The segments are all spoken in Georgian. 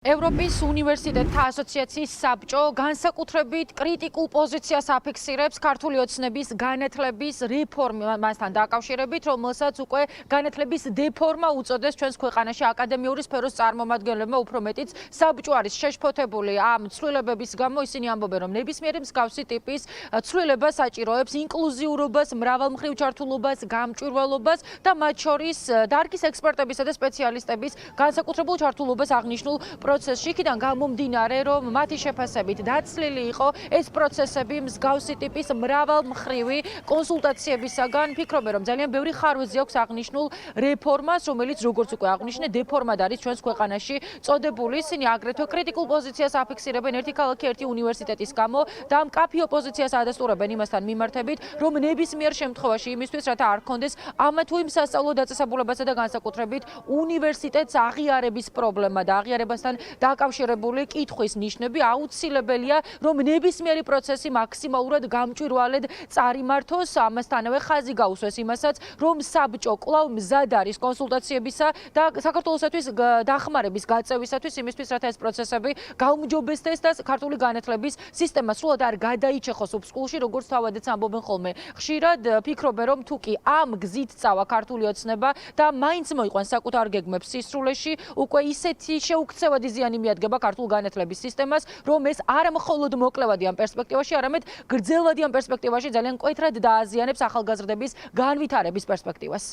ევროპის უნივერსიტეტთა ასოციაციის საბჭო განსაკუთრებით კრიტიკულ პოზიციას აფიქსირებს ქართული ოცნების განათლების რეფორმასთან დაკავშირებით, რომელსაც უკვე განათლების დეფორმა უწოდეს ჩვენს ქვეყანაში აკადემიური სფეროს წარმომადგენლებმა, უფრო მეტიც საბჭო არის შეშფოთებული ამ ცვლილებების გამო. ისინი ამბობენ, რომ ნებისმიერი მსგავსი ტიპის ცვლილება საჭიროებს ინკლუზიურობას, მრავალმხრივ ჩართულობას, გამჭვირვალობას და მათ შორის დარგის ექსპერტებისა და სპეციალისტების განსაკუთრებულ ჩართულობას აღნიშნულ პროცესში. იქიდან გამომდინარე, რომ მათი შეფასებით დაცლილი იყო ეს პროცესები მსგავსი ტიპის მრავალმხრივი კონსულტაციებისაგან. ფიქრობენ, რომ ძალიან ბევრი ხარვეზი აქვს აღნიშნულ რეფორმას, რომელიც როგორც უკვე აღვნიშნე, დეფორმად არის ჩვენს ქვეყანაში წოდებული. ისინი აგრეთვე კრიტიკულ პოზიციას აფიქსირებენ ერთი ქალაქი ერთი უნივერსიტეტის გამო და მკაფიო პოზიციას ადასტურებენ იმასთან მიმართებით, რომ ნებისმიერ შემთხვევაში იმისთვის, რათა არ ჰქონდეს ამა თუ იმ სასწავლო დაწესებულებასა და განსაკუთრებით უნივერსიტეტს აღიარების პრობლემა და აღიარებასთან დაკავშირებული კითხვის ნიშნები, აუცილებელია, რომ ნებისმიერი პროცესი მაქსიმალურად გამჭვირვალედ წარიმართოს. ამასთანავე ხაზი გაუსვეს იმასაც, რომ საბჭო კვლავ მზად არის კონსულტაციებისა და საქართველოსათვის დახმარების გაწევისათვის, იმისთვის, რათა ეს პროცესები გაუმჯობესდეს და ქართული განათლების სისტემა სრულად არ გადაიჩეხოს უბსკულში, როგორც თავადაც ამბობენ ხოლმე. ხშირად ფიქრობენ, რომ თუ კი ამ გზით წავა ქართული ოცნება და მაინც მოიყვანს საკუთარ გეგმებს სისრულეში, უკვე ისეთი შეუქცევადი ზიანი მიადგება ქართულ განათლების სისტემას, რომ ეს არა მხოლოდ მოკლევადიან პერსპექტივაში, არამედ გრძელვადიან პერსპექტივაში ძალიან მკვეთრად დააზიანებს ახალგაზრდების განვითარების პერსპექტივას.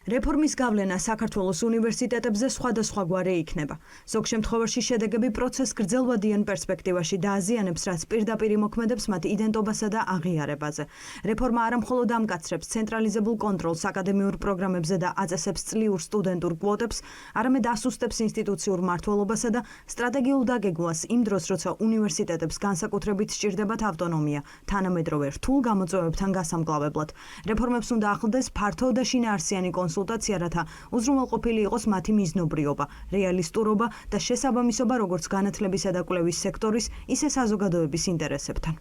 რეფორმის გავლენა საქართველოს უნივერსიტეტებზე სხვადასხვაგვარი იქნება. ზოგ შემთხვევაში შედეგები პროცესს გრძელვადიან პერსპექტივაში დააზიანებს, რაც პირდაპირ იმოქმედებს მათ იდენტობასა და აღიარებაზე. რეფორმა არა მხოლოდ ამკაცრებს ცენტრალიზებულ კონტროლს აკადემიურ პროგრამებზე და აწესებს წლიურ სტუდენტურ კვოტებს, არამედ ასუსტებს ინსტიტუციურ მმართველობასა და სტრატეგიულ დაგეგმვას იმ დროს, როცა უნივერსიტეტებს განსაკუთრებით სჭირდებათ ავტონომია, თანამედროვე რთულ გამოწვევებთან გასამკლავებლად. რეფორმებს უნდა ახლდეს ფართო და შინაარსიანი კონსულტაცია, რათა უზრუნველყოფილი იყოს მათი მიზნობრიობა, რეალისტურობა და შესაბამისობა როგორც განათლებისა და კვლევის სექტორის, ისე საზოგადოების ინტერესებთან.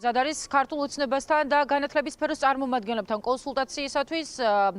მზად არის ქართულ ოცნებასთან და განათლების სფეროს წარმომადგენლებთან კონსულტაციისათვის.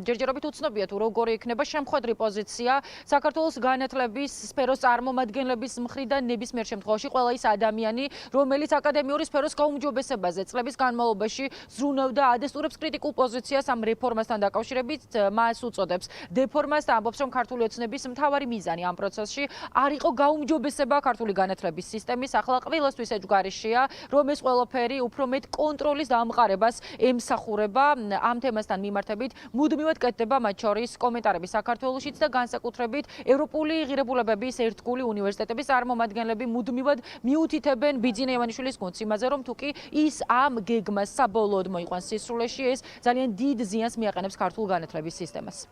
ჯერჯერობით უცნობია თუ როგორი იქნება შემხვედრი პოზიცია საქართველოს განათლების სფეროს წარმომადგენლების მხრიდან. ნებისმიერ შემთხვევაში ყველა ის ადამიანი, რომელიც აკადემიური სფეროს გაუმჯობესებაზე წლების განმავლობაში ზრუნავდა, ადესტურებს კრიტიკულ პოზიციას ამ რეფორმასთან დაკავშირებით, მას უწოდებს დეფორმას და ამბობს, რომ ქართული ოცნების მთავარი მიზანი ამ პროცესში არ იყო გაუმჯობესება ქართული განათლების სისტემის. ახლა ყველასთვის ეჯგარიშია, რომ ეს ყველაფერი უფრო მეტ კონტროლის დამყარებას ემსახურება. ამ თემასთან მიმართებით მუდმივად კეთდება მათ შორის კომენტარები საქართველოშიც და განსაკუთრებით ევროპული ღირებულებების ერთგული უნივერსიტეტების წარმომადგენლები მუდმივად მიუთითებენ ბიძინა ივანიშვილის გუნდს იმაზე, რომ თუ კი ის ამ გეგმას საბოლოოდ მოიყვანს სისრულეში, ეს ძალიან დიდ ზიანს მიაყენებს ქართულ განათლების სისტემას.